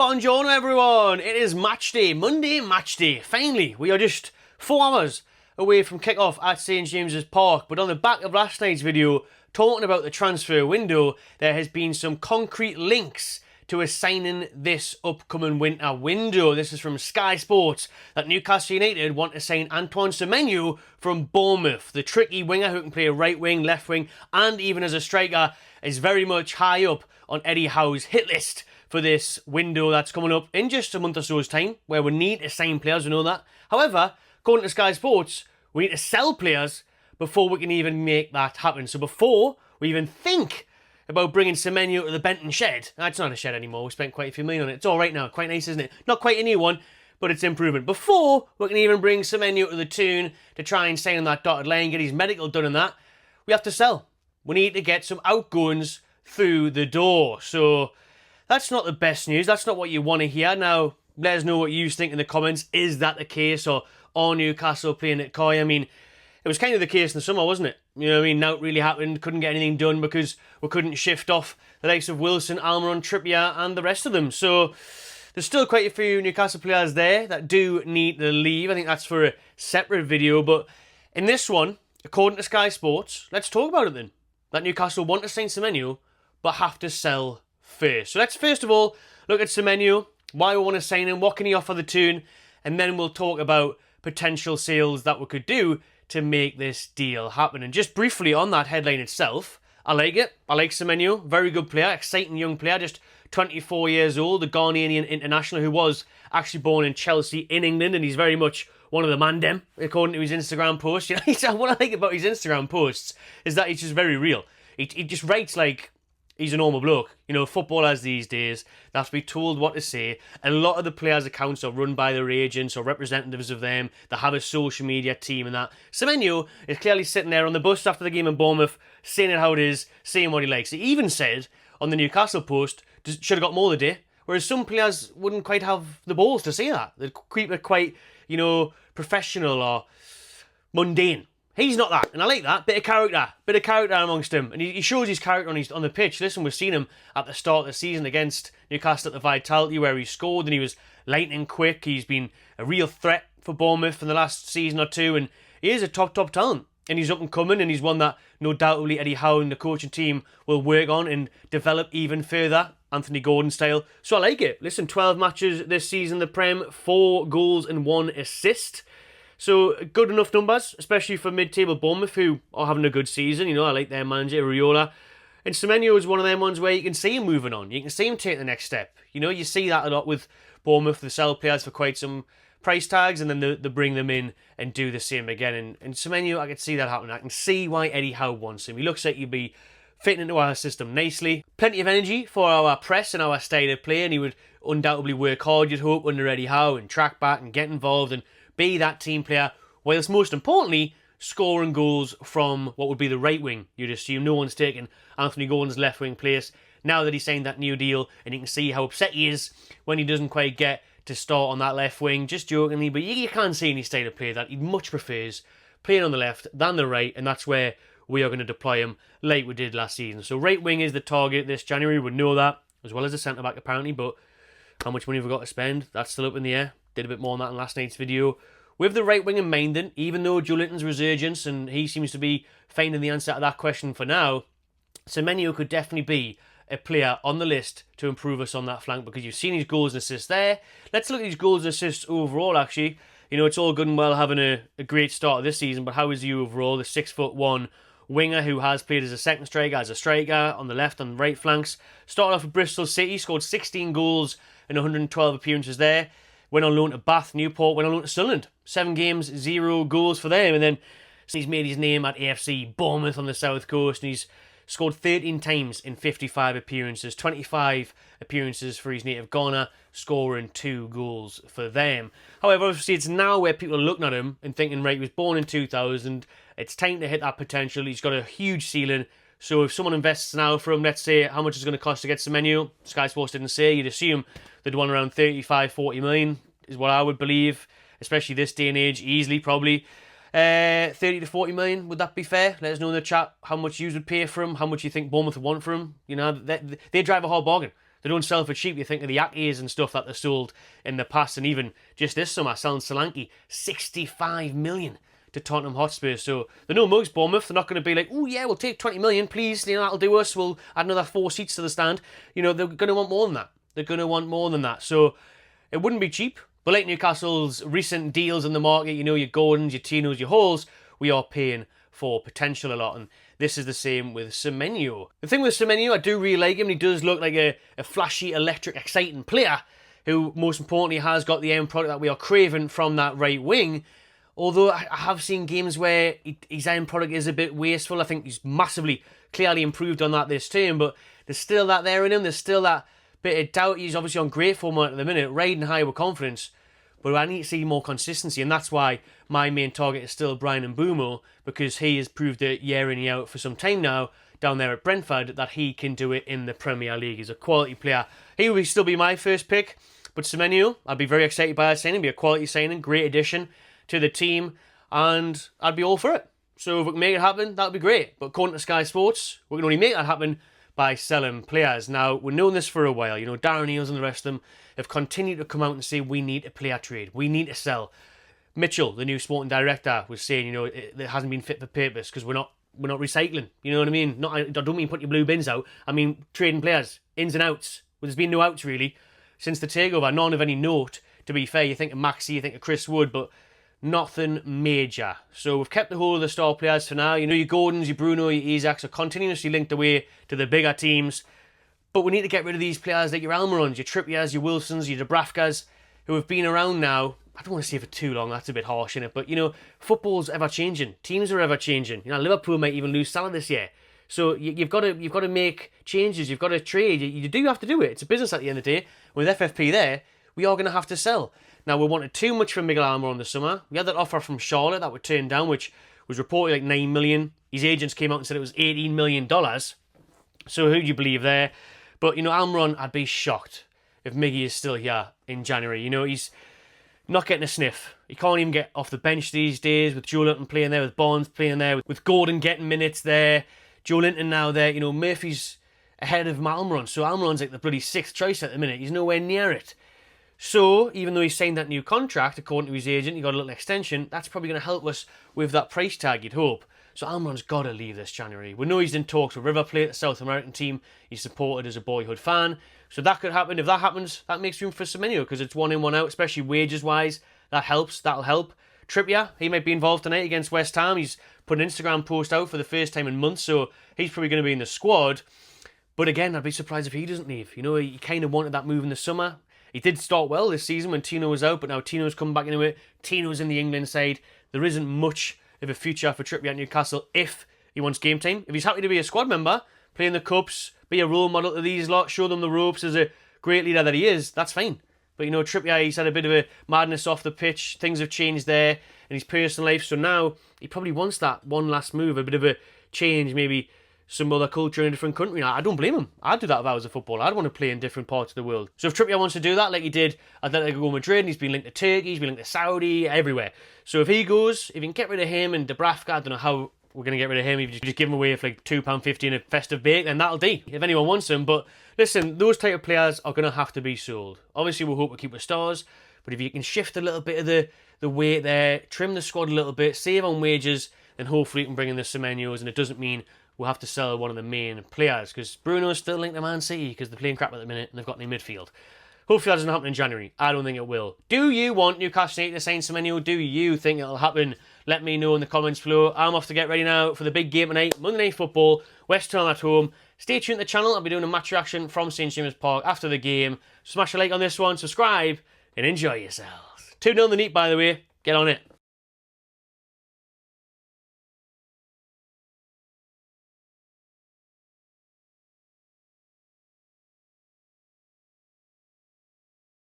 Buongiorno everyone, it is match day, Monday match day. Finally, we are just 4 hours away from kick-off at St James's Park, but on the back of last night's video, talking about the transfer window, there has been some concrete links to us signing this upcoming winter window. This is from Sky Sports, that Newcastle United want to sign Antoine Semenyo from Bournemouth. The tricky winger who can play right wing, left wing, and even as a striker is very much high up on Eddie Howe's hit list for this window that's coming up in just a month or so's time, where we need to sign players, we know that. However, according to Sky Sports, we need to sell players before we can even make that happen. So before we even think about bringing Semenyo to the Benton shed, it's not a shed anymore, we spent quite a few million on it. It's all right now, quite nice, isn't it? Not quite a new one, but it's improvement. Before we can even bring Semenyo to the Toon to try and sign on that dotted line, get his medical done and that, we have to sell. We need to get some outgoings through the door. So that's not the best news. That's not what you want to hear. Now, let us know what you think in the comments. Is that the case, or are Newcastle playing it coy? I mean, it was kind of the case in the summer, wasn't it? You know what I mean? Now it really happened. Couldn't get anything done because we couldn't shift off the likes of Wilson, Almiron, Trippier and the rest of them. So there's still quite a few Newcastle players there that do need to leave. I think that's for a separate video. But in this one, according to Sky Sports, let's talk about it then. That Newcastle want to sign Semenyo, but have to sell first. So let's first of all look at Semenyo, why we want to sign him, what can he offer the Toon, and then we'll talk about potential sales that we could do to make this deal happen. And just briefly on that headline itself, I like it. I like Semenyo, very good player, exciting young player, just 24 years old, a Ghanaian international who was actually born in Chelsea in England, and he's very much one of the man dem, according to his Instagram posts. You know, what I like about his Instagram posts is that he's just very real. He just writes like he's a normal bloke. You know, footballers these days, they have to be told what to say. And a lot of the players' accounts are run by their agents or representatives of them. They have a social media team and that. Semenyo is clearly sitting there on the bus after the game in Bournemouth, saying it how it is, saying what he likes. He even said on the Newcastle post, should have got more of the day. Whereas some players wouldn't quite have the balls to say that. They'd keep it quite, you know, professional or mundane. He's not that, and I like that. Bit of character amongst him. And he shows his character on the pitch. Listen, we've seen him at the start of the season against Newcastle at the Vitality, where he scored and he was lightning quick. He's been a real threat for Bournemouth in the last season or two, and he is a top talent. And he's up and coming, and he's one that no doubtly Eddie Howe and the coaching team will work on and develop even further, Anthony Gordon style. So I like it. Listen, 12 matches this season, the Prem, 4 goals and 1 assist. So good enough numbers, especially for mid-table Bournemouth, who are having a good season. You know, I like their manager, Riola. And Semenyo is one of them ones where you can see him moving on. You can see him take the next step. You know, you see that a lot with Bournemouth. They sell players for quite some price tags, and then they bring them in and do the same again. And Semenyo, I can see that happening. I can see why Eddie Howe wants him. He looks like he'd be fitting into our system nicely. Plenty of energy for our press and our style of play, and he would undoubtedly work hard, you'd hope, under Eddie Howe and track back and get involved and be that team player, whilst most importantly, scoring goals from what would be the right wing. You'd assume no one's taken Anthony Gordon's left wing place now that he's signed that new deal, and you can see how upset he is when he doesn't quite get to start on that left wing, just jokingly, but you can't see any style of play that he much prefers playing on the left than the right, and that's where we are going to deploy him like we did last season. So right wing is the target this January, we know that, as well as the centre back apparently, but how much money have we got to spend? That's still up in the air. Did a bit more on that in last night's video. With the right wing in mind then, even though Joelinton's resurgence, and he seems to be finding the answer to that question for now, Semenyo could definitely be a player on the list to improve us on that flank, because you've seen his goals and assists there. Let's look at his goals and assists overall, actually. You know, it's all good and well having a great start of this season, but how is he overall? The 6'1" winger who has played as a second striker, as a striker, on the left and right flanks. Started off with Bristol City, scored 16 goals in 112 appearances there. Went on loan to Bath, Newport, went on loan to Sunderland. 7 games, 0 goals for them. And then he's made his name at AFC Bournemouth on the South Coast, and he's scored 13 times in 55 appearances, 25 appearances for his native Ghana, scoring 2 goals for them. However, obviously it's now where people are looking at him and thinking, right, he was born in 2000, it's time to hit that potential, he's got a huge ceiling. So if someone invests now for him, let's say how much it's going to cost to get Semenyo, Sky Sports didn't say, you'd assume they'd want around 35, 40 million, is what I would believe, especially this day and age, easily probably. 30 to 40 million, would that be fair? Let us know in the chat how much you would pay for him, how much you think Bournemouth would want for him. You know, they drive a hard bargain. They don't sell for cheap. You think of the Akis and stuff that they sold in the past, and even just this summer, selling Solanke, 65 million to Tottenham Hotspur. So they're no mugs, Bournemouth. They're not going to be like, oh yeah, we'll take 20 million, please. You know, that'll do us. We'll add another 4 seats to the stand. You know, they're going to want more than that. They're going to want more than that. So it wouldn't be cheap. But like Newcastle's recent deals in the market, you know, your Gordons, your Tinos, your Halls, we are paying for potential a lot. And this is the same with Semenyo. The thing with Semenyo, I do really like him. He does look like a flashy, electric, exciting player who, most importantly, has got the end product that we are craving from that right wing. Although I have seen games where his end product is a bit wasteful. I think he's massively, clearly improved on that this term. But there's still that there in him. There's still that bit of doubt. He's obviously on great form at the minute, riding high with confidence. But I need to see more consistency, and that's why my main target is still Brian Mbeumo, because he has proved it year in, year out for some time now, down there at Brentford, that he can do it in the Premier League. He's a quality player. He will still be my first pick, but Semenyo, I'd be very excited by that signing. It'd be a quality signing, great addition to the team, and I'd be all for it. So if we can make it happen, that would be great. But according to Sky Sports, we can only make that happen by selling players. Now, we've known this for a while. You know, Darren Eales and the rest of them have continued to come out and say, we need a player trade. We need to sell. Mitchell, the new sporting director, was saying, you know, it hasn't been fit for purpose because we're not recycling. You know what I mean? I don't mean put your blue bins out. I mean trading players, ins and outs. Well, there's been no outs, really, since the takeover. None of any note, to be fair. You think of Maxi, you think of Chris Wood, but nothing major. So we've kept the whole of the star players for now. You know, your Gordons, your Bruno, your Isaacs are continuously linked away to the bigger teams. But we need to get rid of these players like your Almirons, your Trippiers, your Wilsons, your Dubravkas, who have been around now. I don't want to say for too long, that's a bit harsh, innit? But, you know, football's ever-changing. Teams are ever-changing. You know, Liverpool might even lose Salah this year. So you've got to make changes. You've got to trade. You do have to do it. It's a business at the end of the day. With FFP there, we are going to have to sell. Now, we wanted too much from Miguel Almiron this summer. We had that offer from Charlotte that we turned down, which was reported like $9 million. His agents came out and said it was $18 million. So who do you believe there? But, you know, Almiron, I'd be shocked if Miggy is still here in January. You know, he's not getting a sniff. He can't even get off the bench these days, with Joe Linton playing there, with Barnes playing there, with Gordon getting minutes there, Joe Linton now there. You know, Murphy's ahead of Almiron, so Almiron's like the bloody 6th choice at the minute. He's nowhere near it. So, even though he signed that new contract, according to his agent, he got a little extension, that's probably going to help us with that price tag, you'd hope. So Almiron's got to leave this January. We know he's in talks with River Plate, the South American team. He's supported as a boyhood fan. So that could happen. If that happens, that makes room for Semenyo, because it's 1 in, 1 out, especially wages-wise. That helps. That'll help. Trippier, he might be involved tonight against West Ham. He's put an Instagram post out for the first time in months, so he's probably going to be in the squad. But again, I'd be surprised if he doesn't leave. You know, he kind of wanted that move in the summer. He did start well this season when Tino was out, but now Tino's come back into it. Tino's in the England side. There isn't much of a future for Trippier at Newcastle if he wants game time. If he's happy to be a squad member, play in the cups, be a role model to these lot, show them the ropes as a great leader that he is, that's fine. But, you know, Trippier, he's had a bit of a madness off the pitch. Things have changed there in his personal life. So now he probably wants that one last move, a bit of a change, maybe some other culture in a different country. I don't blame him. I'd do that if I was a footballer. I'd want to play in different parts of the world. So if Trippier wants to do that, like he did at Atletico Madrid, and he's been linked to Turkey, he's been linked to Saudi, everywhere. So if he goes, if you can get rid of him and Dubravka, I don't know how we're going to get rid of him. If you just give him away for like £2.50 in a festive bake, then that'll do, if anyone wants him. But listen, those type of players are going to have to be sold. Obviously, we'll hope we keep the stars, but if you can shift a little bit of the weight there, trim the squad a little bit, save on wages, then hopefully you can bring in the Semenyos, and it doesn't mean we'll have to sell one of the main players, because Bruno's still linked to Man City because they're playing crap at the minute and they've got no midfield. Hopefully that doesn't happen in January. I don't think it will. Do you want Newcastle United to sign Semenyo? Do you think it'll happen? Let me know in the comments below. I'm off to get ready now for the big game tonight, Monday Night Football, West Ham at home. Stay tuned to the channel. I'll be doing a match reaction from St James's Park after the game. Smash a like on this one, subscribe, and enjoy yourselves. 2-0 the neat, by the way. Get on it.